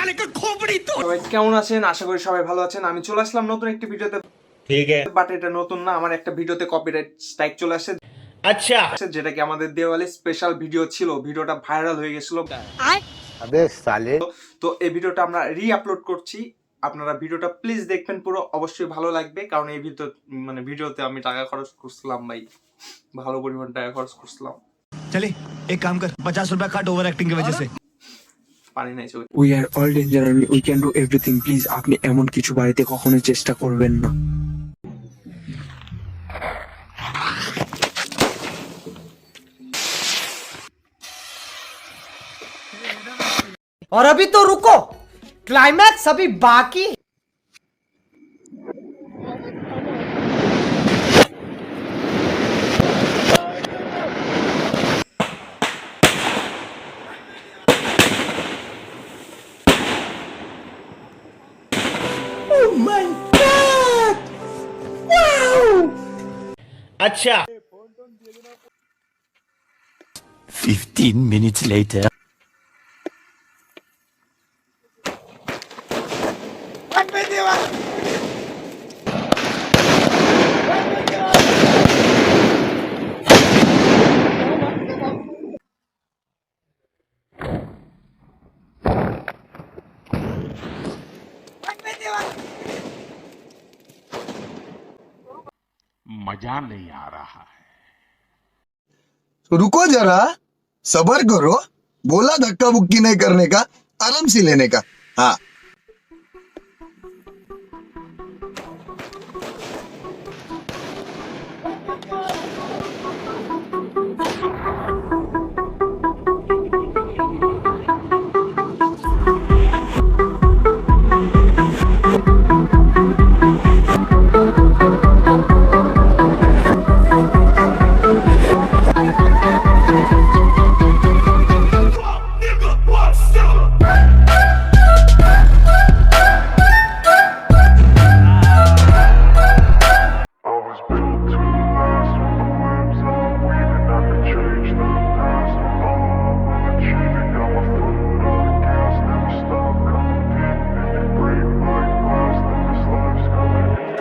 সবাই কেমন আছেন? আশা করি সবাই ভালো আছেন। আমি চলে আসলাম নতুন একটি ভিডিওতে। ঠিক আছে, বাট এটা নতুন না, আমার একটা ভিডিওতে কপিরাইট স্ট্রাইক চলে আসে। আচ্ছা, যেটা কি আমাদের দিওয়ালি স্পেশাল ভিডিও ছিল, ভিডিওটা ভাইরাল হয়ে গেছিল। আবে সালে, তো এই ভিডিওটা আমরা রি-আপলোড করছি। আপনারা ভিডিওটা প্লিজ দেখবেন, পুরো অবশ্যই ভালো লাগবে। কারণ এই ভিডিওতে আমি টাকা খরচ করছিলাম ভাই, ভালো পরিমাণ টাকা খরচ করছিলাম। चले एक काम कर 50 रुपया काट ओवर एक्टिंग की वजह से পানি নাই চোখে। We are all danger and we can do everything. Please আপনি এমন কিছু বাড়িতে কখনোই চেষ্টা করবেন না। और अभी तो रुको, क्लाइमैक्स अभी बाकी। Oh my God! Wow! अच्छा, 15 minutes later मजा नहीं आ रहा है। तो रुको जरा, सबर करो। बोला धक्का बुक्की नहीं करने का, आराम से लेने का। हाँ,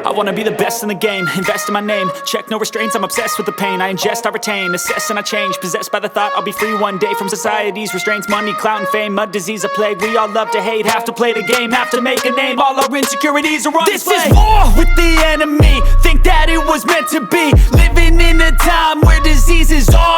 I wanna be the best in the game, invest in my name. Check no restraints, I'm obsessed with the pain. I ingest, I retain, assess and I change. Possessed by the thought I'll be free one day from society's restraints. Money, clout and fame, mud, disease, a plague. We all love to hate, have to play the game, have to make a name. All our insecurities are on display. This is war with the enemy, think that it was meant to be. Living in a time where disease is all